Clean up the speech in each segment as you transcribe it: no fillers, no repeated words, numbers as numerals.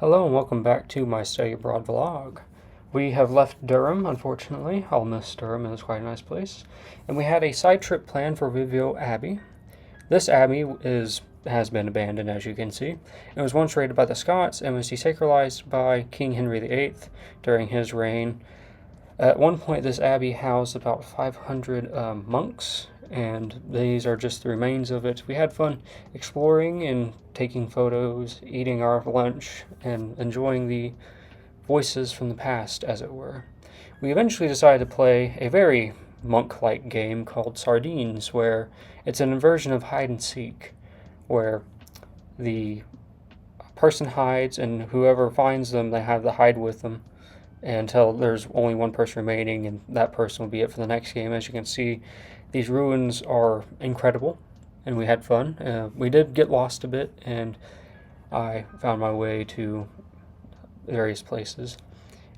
Hello and welcome back to my Stay Abroad vlog. We have left Durham, unfortunately. I'll miss Durham, it was quite a nice place. And we had a side trip planned for Rievaulx Abbey. This abbey has been abandoned, as you can see. It was once raided by the Scots and was desacralized by King Henry VIII during his reign. At one point, this abbey housed about 500 monks, and these are just the remains of it. We had fun exploring and taking photos, eating our lunch, and enjoying the voices from the past, as it were. We eventually decided to play a very monk-like game called Sardines, where it's an inversion of hide and seek, where the person hides and whoever finds them, they have to hide with them until there's only one person remaining, and that person will be it for the next game. As you can see, these ruins are incredible, and we had fun. We did get lost a bit, and I found my way to various places.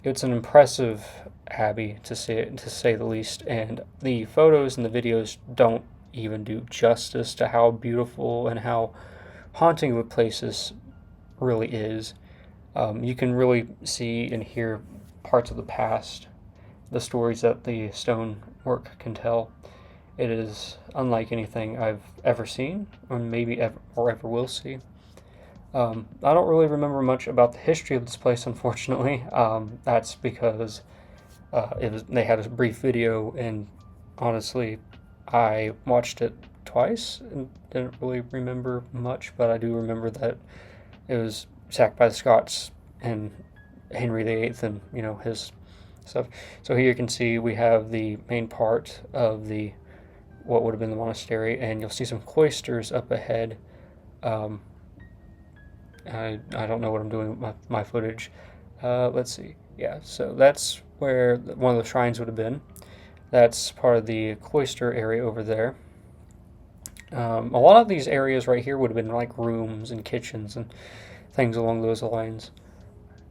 It's an impressive abbey, to say the least, and the photos and the videos don't even do justice to how beautiful and how haunting of a place this really is. You can really see and hear parts of the past, the stories that the stonework can tell. It is unlike anything I've ever seen, or maybe ever will see. I don't really remember much about the history of this place, unfortunately. That's because they had a brief video, and honestly, I watched it twice and didn't really remember much, but I do remember that it was sacked by the Scots and Henry VIII and, his stuff. So here you can see we have the main part of what would have been the monastery, and you'll see some cloisters up ahead. I don't know what I'm doing with my footage. Let's see. Yeah, so that's where one of the shrines would have been. That's part of the cloister area over there. A lot of these areas right here would have been like rooms and kitchens and things along those lines.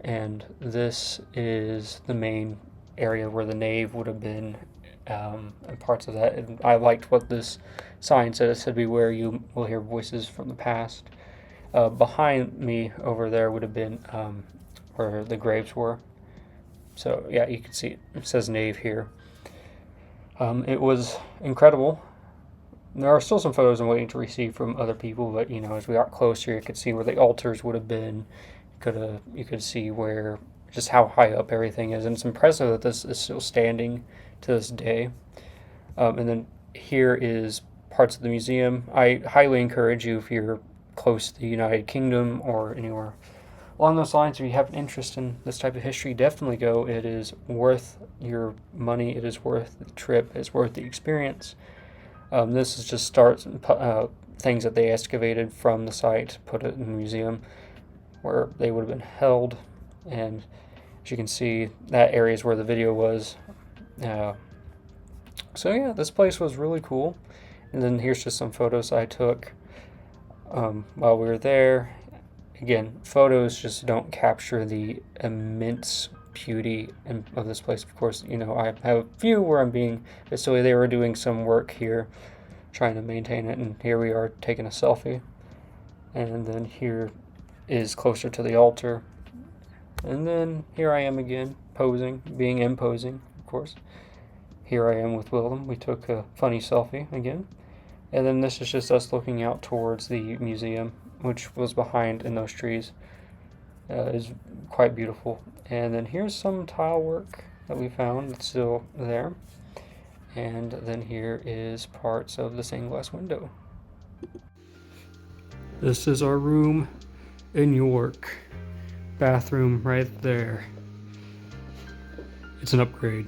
And this is the main area where the nave would have been, and parts of that. And I liked what this sign said. It said, "Beware, you will hear voices from the past." Behind me over there would have been where the graves were. So yeah, you can see it says nave here. It was incredible. There are still some photos I'm waiting to receive from other people, but as we got closer, you could see where the altars would have been. You could see where, just how high up everything is, and it's impressive that this is still standing to this day. And then here is parts of the museum. I highly encourage you, if you're close to the United Kingdom or anywhere along those lines, if you have an interest in this type of history, definitely go. It is worth your money. It is worth the trip. It's worth the experience. This is just things that they excavated from the site, put it in the museum where they would have been held, and as you can see, that area is where the video was. So yeah, this place was really cool. And then here's just some photos I took while we were there. Again, photos just don't capture the immense beauty of this place. Of course, I have a few where I'm being a bit silly. They were doing some work here, trying to maintain it, and here we are taking a selfie. And then here is closer to the altar. And then here I am again, posing, being imposing, of course. Here I am with Willem. We took a funny selfie again. And then this is just us looking out towards the museum, which was behind in those trees. Is quite beautiful. And then here's some tile work that we found that's still there. And then here is parts of the stained glass window. This is our room in York. Bathroom right there. It's an upgrade.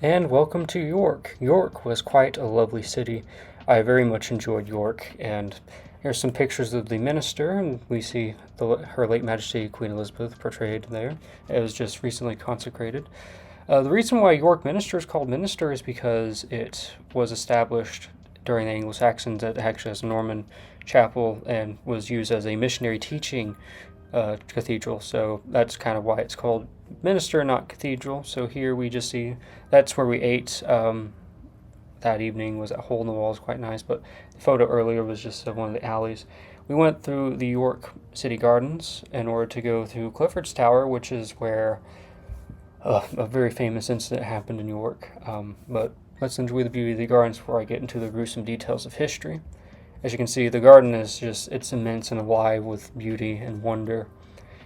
And welcome to York. York was quite a lovely city. I very much enjoyed York, and here's some pictures of the minister, and we see her late Majesty Queen Elizabeth portrayed there. It was just recently consecrated. The reason why York Minster is called Minster is because it was established during the Anglo-Saxons. It actually has a Norman chapel and was used as a missionary teaching cathedral, so that's kind of why it's called Minster, not cathedral. So here we just see, that's where we ate that evening, was a hole in the wall, is quite nice, but the photo earlier was just of one of the alleys. We went through the York City Gardens in order to go to Clifford's Tower, which is where a very famous incident happened in York. But let's enjoy the beauty of the gardens before I get into the gruesome details of history. As you can see, the garden is it's immense and alive with beauty and wonder.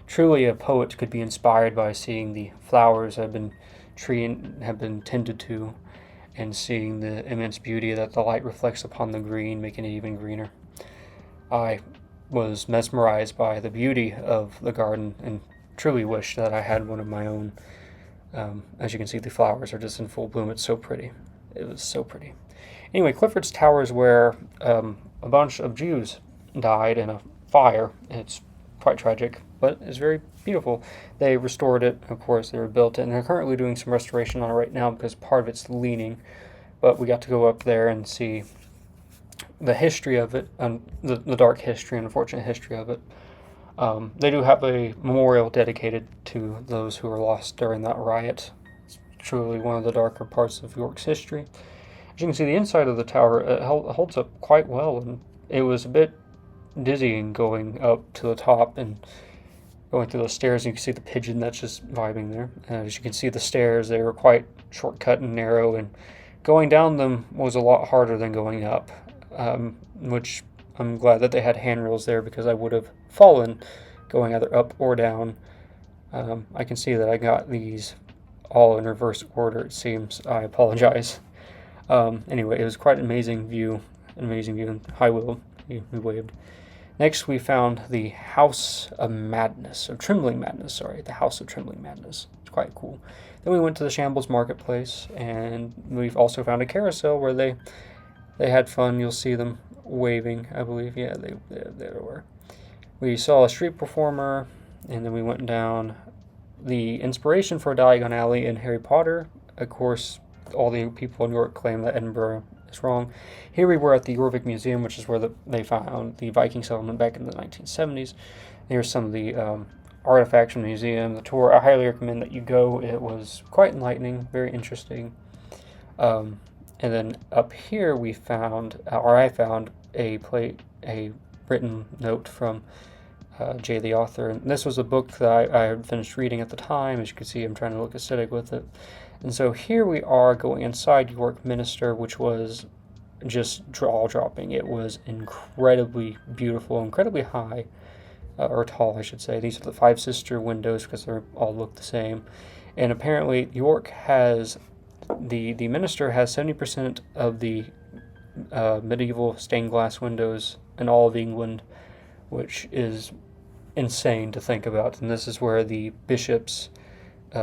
Truly, a poet could be inspired by seeing the flowers that have been tended to, and seeing the immense beauty that the light reflects upon the green, making it even greener. I was mesmerized by the beauty of the garden and truly wish that I had one of my own. As you can see, the flowers are just in full bloom. It's so pretty. It was so pretty. Anyway, Clifford's Tower is where a bunch of Jews died in a fire. It's quite tragic, but it's very beautiful. They restored it, of course, they rebuilt it, and they're currently doing some restoration on it right now because part of it's leaning. But we got to go up there and see the history of it, and the dark history and unfortunate history of it. They do have a memorial dedicated to those who were lost during that riot. It's truly one of the darker parts of York's history. As you can see, the inside of the tower holds up quite well, and it was a bit dizzying going up to the top and going through those stairs. And you can see the pigeon that's just vibing there. As you can see, the stairs, they were quite shortcut and narrow, and going down them was a lot harder than going up, which I'm glad that they had handrails there because I would have fallen going either up or down. I can see that I got these all in reverse order, it seems. I apologize. Anyway, it was quite an amazing view, and Hi, Will, he waved. Next, we found the House of Madness, of Trembling Madness, sorry, the House of Trembling Madness. It's quite cool. Then we went to the Shambles Marketplace, and we've also found a carousel where they had fun. You'll see them waving, I believe. Yeah, they were. We saw a street performer, and then we went down the inspiration for Diagon Alley in Harry Potter. Of course, all the people in York claim that Edinburgh is wrong. Here we were at the Rievaulx Museum, which is where they found the Viking settlement back in the 1970s. Here's some of the artifacts from the museum. The tour, I highly recommend that you go. It was quite enlightening, very interesting. And then up here I found a written note from Jay the author. And this was a book that I had finished reading at the time. As you can see, I'm trying to look aesthetic with it. And so here we are going inside York Minster, which was just jaw-dropping. It was incredibly beautiful, incredibly high, or tall, I should say. These are the five sister windows because they all look the same. And apparently York has, the Minster has 70% of the medieval stained glass windows in all of England, which is insane to think about. And this is where the bishops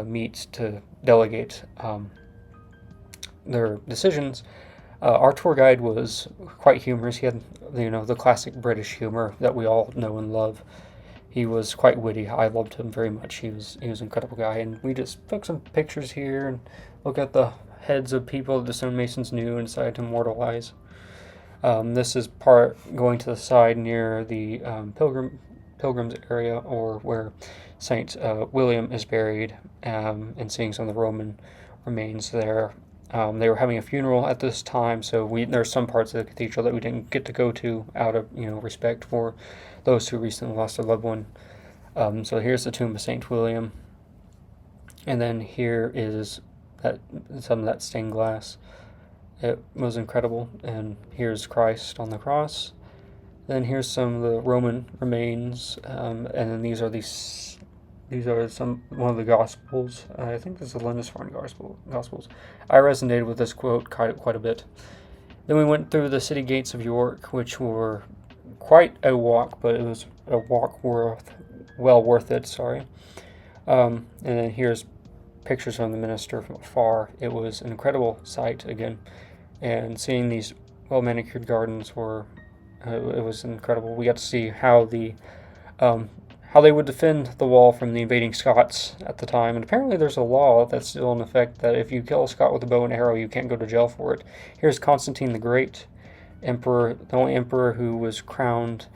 meet to delegate their decisions. Our tour guide was quite humorous. He had, the classic British humor that we all know and love. He was quite witty. I loved him very much. He was an incredible guy. And we just took some pictures here and look at the heads of people that the stonemasons knew and decided to immortalize. This is part going to the side near the pilgrims area, or where Saint William is buried, and seeing some of the Roman remains there. They were having a funeral at this time, so there's some parts of the cathedral that we didn't get to go to out of respect for those who recently lost a loved one. So here's the tomb of Saint William, and then here is some of that stained glass. It was incredible, and here's Christ on the cross. Then here's some of the Roman remains, and then these are one of the Gospels. I think this is the Lindisfarne Gospels. I resonated with this quote quite a bit. Then we went through the city gates of York, which were quite a walk, but it was a walk well worth it. Sorry. And then here's pictures from the Minster from afar. It was an incredible sight again, and seeing these well manicured gardens it was incredible. We got to see how they would defend the wall from the invading Scots at the time. And apparently there's a law that's still in effect that if you kill a Scot with a bow and arrow, you can't go to jail for it. Here's Constantine the Great, emperor, the only emperor who was crowned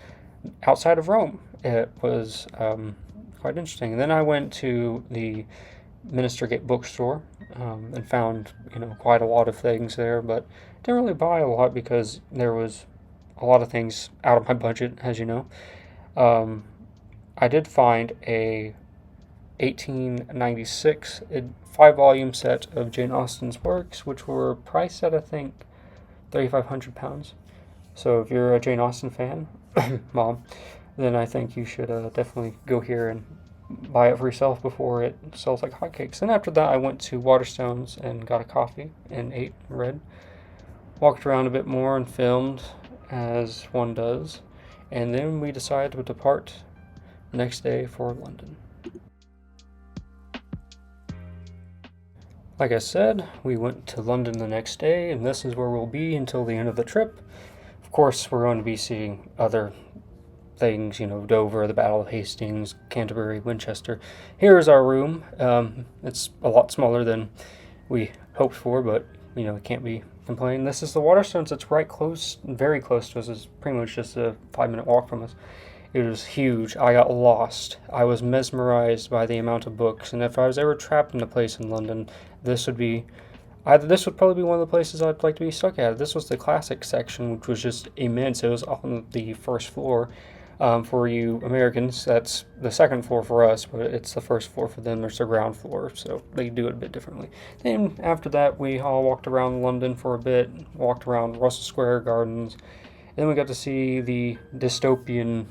outside of Rome. It was quite interesting. And then I went to the Minstergate bookstore and found quite a lot of things there, but didn't really buy a lot because there was a lot of things out of my budget, as you know. Um, I did find a 1896 5-volume set of Jane Austen's works, which were priced at, I think, £3,500. So if you're a Jane Austen fan, Mom, then I think you should definitely go here and buy it for yourself before it sells like hotcakes. And after that, I went to Waterstones and got a coffee and ate and read. Walked around a bit more and filmed, as one does. And then we decided to depart the next day for London. Like I said, we went to London the next day, and this is where we'll be until the end of the trip. Of course, we're going to be seeing other things, Dover, the Battle of Hastings, Canterbury, Winchester. Here's our room. It's a lot smaller than we hoped for, but, it can't be complained. This is the Waterstones. It's right close, very close to us. It's pretty much just a 5-minute walk from us. It was huge. I got lost. I was mesmerized by the amount of books, and if I was ever trapped in a place in London, this would probably be one of the places I'd like to be stuck at. This was the classic section, which was just immense. It was on the first floor. For you Americans, that's the second floor for us, but it's the first floor for them. There's the ground floor, so they do it a bit differently. Then after that, we all walked around London for a bit, walked around Russell Square Gardens, and then we got to see the dystopian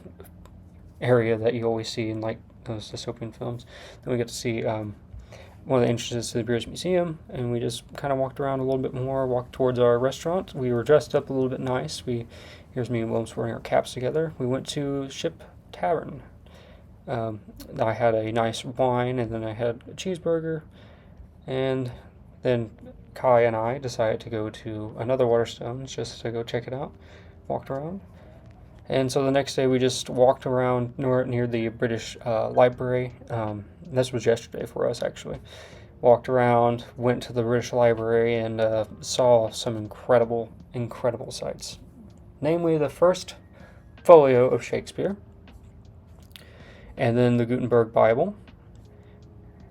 area that you always see in like those dystopian films. Then we got to see one of the entrances to the British Museum, and we just kind of walked around a little bit more, walked towards our restaurant. We were dressed up a little bit nice. Here's me and Williams wearing our caps together. We went to Ship Tavern. I had a nice wine, and then I had a cheeseburger, and then Kai and I decided to go to another Waterstones just to go check it out. Walked around. And so the next day we just walked around near the British Library. This was yesterday for us, actually. Walked around, went to the British Library, and saw some incredible, incredible sights. Namely, the first folio of Shakespeare, and then the Gutenberg Bible,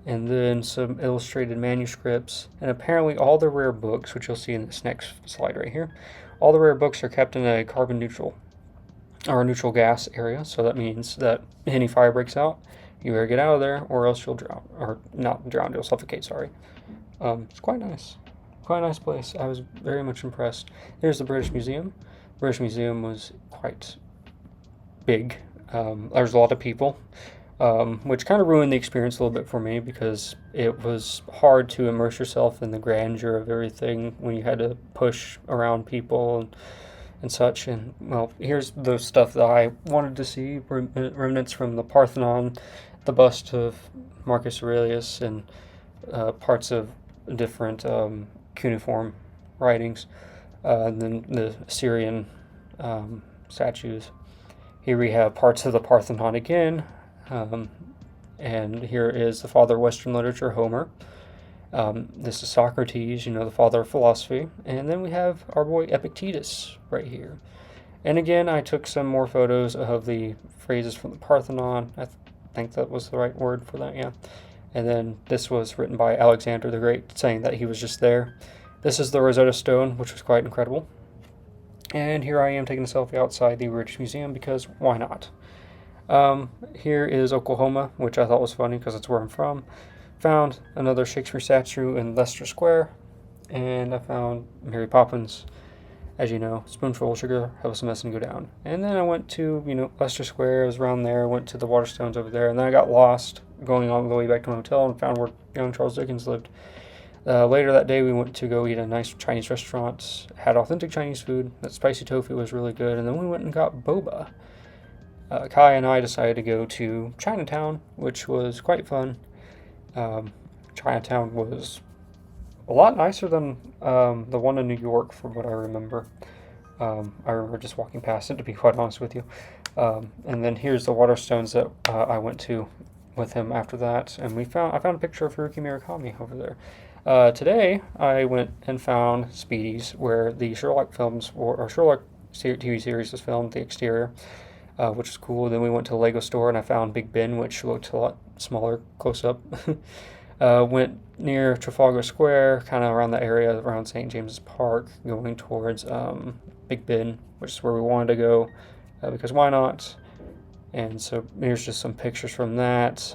and then some illustrated manuscripts, and apparently all the rare books, which you'll see in this next slide right here, all the rare books are kept in a carbon neutral or a neutral gas area, so that means that any fire breaks out, you better get out of there, or else you'll drown, or not drown, you'll suffocate, sorry. It's quite nice. Quite a nice place. I was very much impressed. Here's the British Museum. British Museum was quite big. There's a lot of people, which kind of ruined the experience a little bit for me because it was hard to immerse yourself in the grandeur of everything when you had to push around people and such. And, well, here's the stuff that I wanted to see, remnants from the Parthenon, the bust of Marcus Aurelius, and parts of different cuneiform writings. And then the Assyrian statues. Here we have parts of the Parthenon again. And here is the father of Western literature, Homer. This is Socrates, the father of philosophy. And then we have our boy Epictetus right here. And again, I took some more photos of the phrases from the Parthenon. I think that was the right word for that, yeah. And then this was written by Alexander the Great, saying that he was just there. This is the Rosetta Stone, which was quite incredible. And here I am taking a selfie outside the British Museum because why not? Here is Oklahoma, which I thought was funny because it's where I'm from. Found another Shakespeare statue in Leicester Square, and I found Mary Poppins. As you know, spoonful of sugar, have a mess and go down. And then I went to, Leicester Square, I was around there, went to the Waterstones over there, and then I got lost going all the way back to my hotel and found where young Charles Dickens lived. Later that day, we went to go eat a nice Chinese restaurant, had authentic Chinese food. That spicy tofu was really good, and then we went and got boba. Kai and I decided to go to Chinatown, which was quite fun. Chinatown was a lot nicer than the one in New York, from what I remember. I remember just walking past it, to be quite honest with you. And then here's the Waterstones that I went to with him after that, and I found a picture of Haruki Murakami over there. Today, I went and found Speedy's, where the Sherlock Sherlock TV series was filmed, the exterior, which was cool. Then we went to the Lego store, and I found Big Ben, which looked a lot smaller close up. Went near Trafalgar Square, kind of around the area around St. James's Park, going towards Big Ben, which is where we wanted to go, because why not? And so here's just some pictures from that.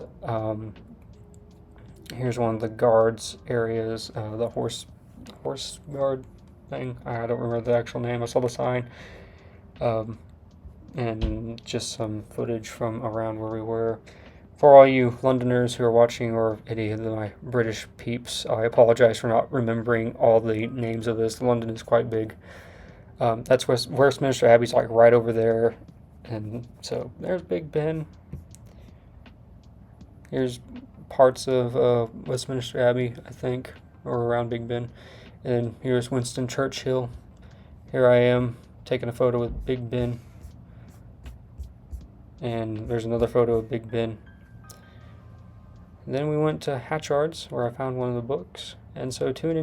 Here's one of the guards areas, the horse guard thing. I don't remember the actual name. I saw the sign. And just some footage from around where we were. For all you Londoners who are watching, or any of my British peeps, I apologize for not remembering all the names of this. London is quite big. That's Westminster Abbey's like right over there. And so there's Big Ben. Here's parts of Westminster Abbey, I think, or around Big Ben. And here's Winston Churchill. Here I am taking a photo with Big Ben. And there's another photo of Big Ben. And then we went to Hatchard's, where I found one of the books. And so tune in.